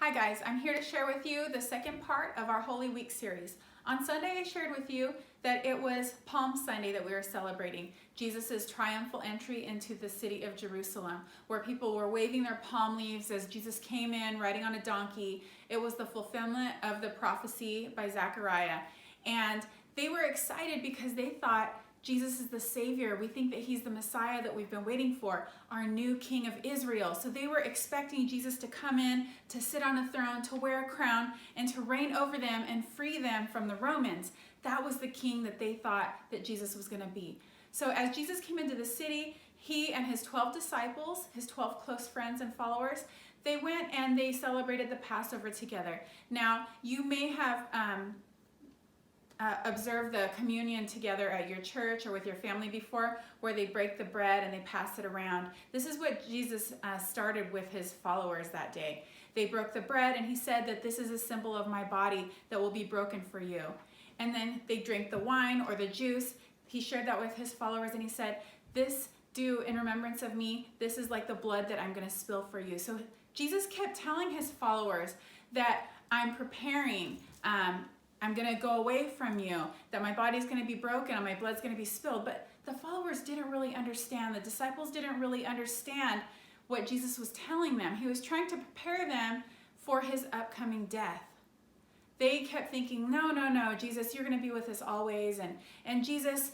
Hi guys, I'm here to share with you the second part of our Holy Week series. On Sunday I shared with you that it was Palm Sunday that we were celebrating, Jesus' triumphal entry into the city of Jerusalem, where people were waving their palm leaves as Jesus came in riding on a donkey. It was the fulfillment of the prophecy by Zechariah. And they were excited because they thought Jesus is the Savior. We think that he's the Messiah that we've been waiting for, our new King of Israel. So they were expecting Jesus to come in, to sit on a throne, to wear a crown, and to reign over them and free them from the Romans. That was the king that they thought that Jesus was going to be. So as Jesus came into the city, he and his 12 disciples, his 12 close friends and followers, they went and they celebrated the Passover together. Now, you may have observe the communion together at your church or with your family before, where they break the bread and they pass it around. This is what Jesus started with his followers that day. They broke the bread and he said that this is a symbol of my body that will be broken for you. And then they drank the wine or the juice. He shared that with his followers and he said, this do in remembrance of me. This is like the blood that I'm going to spill for you. So Jesus kept telling his followers that I'm preparing, I'm going to go away from you, that my body's going to be broken and my blood's going to be spilled. But the followers didn't really understand. The disciples didn't really understand what Jesus was telling them. He was trying to prepare them for his upcoming death. They kept thinking, no, Jesus, you're going to be with us always. And Jesus,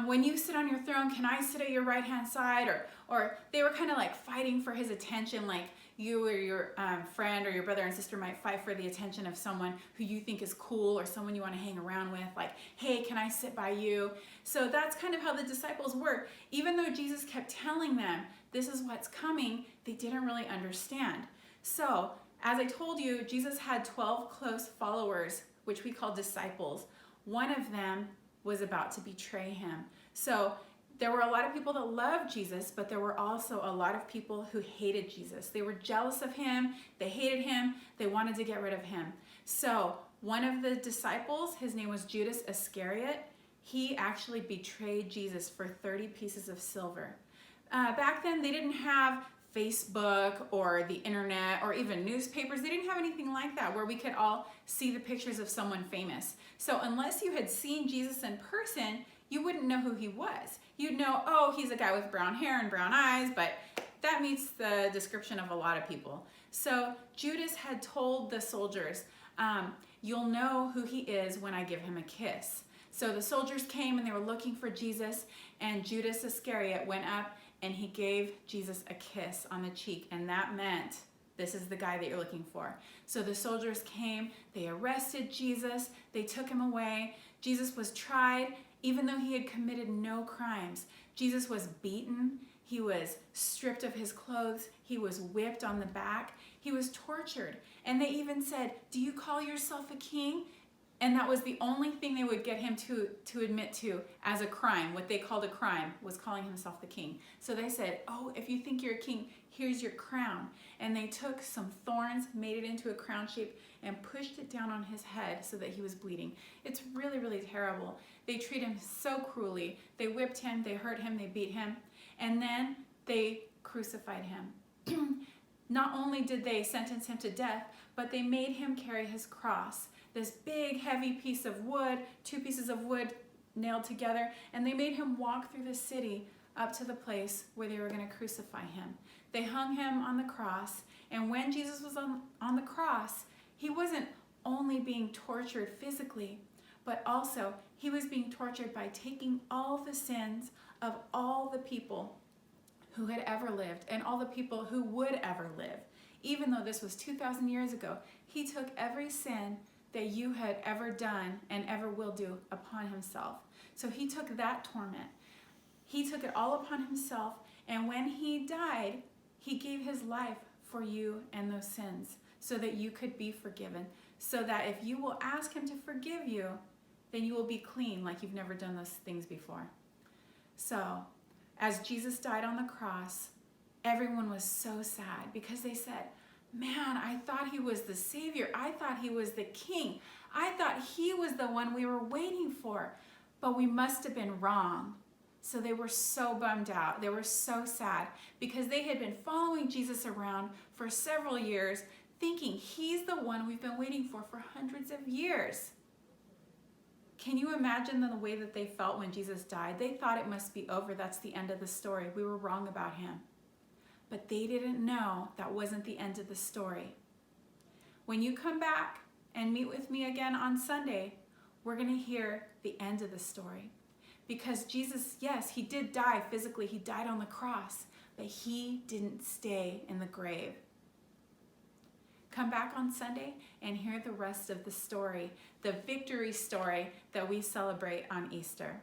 when you sit on your throne, can I sit at your right-hand side? Or they were kind of like fighting for his attention, like you or your friend or your brother and sister might fight for the attention of someone who you think is cool or someone you want to hang around with, like, hey, can I sit by you? So that's kind of how the disciples were. Even though Jesus kept telling them, this is what's coming, they didn't really understand. So, as I told you, Jesus had 12 close followers, which we call disciples. One of them was about to betray him. So there were a lot of people that loved Jesus, but there were also a lot of people who hated Jesus. They were jealous of him, they hated him, they wanted to get rid of him. So one of the disciples, his name was Judas Iscariot, he actually betrayed Jesus for 30 pieces of silver. Back then, they didn't have Facebook or the internet or even newspapers. They didn't have anything like that where we could all see the pictures of someone famous. So unless you had seen Jesus in person, you wouldn't know who he was. You'd know, oh, he's a guy with brown hair and brown eyes, but that meets the description of a lot of people. So Judas had told the soldiers, you'll know who he is when I give him a kiss. So the soldiers came and they were looking for Jesus, and Judas Iscariot went up and he gave Jesus a kiss on the cheek, and that meant this is the guy that you're looking for. So the soldiers came, they arrested Jesus, they took him away. Jesus was tried, even though he had committed no crimes. Jesus was beaten, he was stripped of his clothes, he was whipped on the back, he was tortured. And they even said, do you call yourself a king? And that was the only thing they would get him to admit to as a crime. What they called a crime was calling himself the king. So they said, oh, if you think you're a king, here's your crown. And they took some thorns, made it into a crown shape, and pushed it down on his head so that he was bleeding. It's really, really terrible. They treat him so cruelly. They whipped him, they hurt him, they beat him, and then they crucified him. Not only did they sentence him to death, but they made him carry his cross. This big, heavy piece of wood, 2 pieces of wood nailed together, and they made him walk through the city up to the place where they were going to crucify him. They hung him on the cross, and when Jesus was on the cross, he wasn't only being tortured physically, but also he was being tortured by taking all the sins of all the people who had ever lived and all the people who would ever live. Even though this was 2,000 years ago, he took every sin that you had ever done and ever will do upon himself. So he took that torment. He took it all upon himself, and when he died, he gave his life for you and those sins so that you could be forgiven, so that if you will ask him to forgive you, then you will be clean like you've never done those things before. So as Jesus died on the cross, everyone was so sad because they said, man, I thought he was the Savior. I thought he was the King. I thought he was the one we were waiting for, but we must have been wrong. So they were so bummed out. They were so sad because they had been following Jesus around for several years, thinking he's the one we've been waiting for hundreds of years. Can you imagine the way that they felt when Jesus died? They thought it must be over. That's the end of the story. We were wrong about him. But they didn't know that wasn't the end of the story. When you come back and meet with me again on Sunday, we're going to hear the end of the story. Because Jesus, yes, he did die physically. He died on the cross, but he didn't stay in the grave. Come back on Sunday and hear the rest of the story, the victory story that we celebrate on Easter.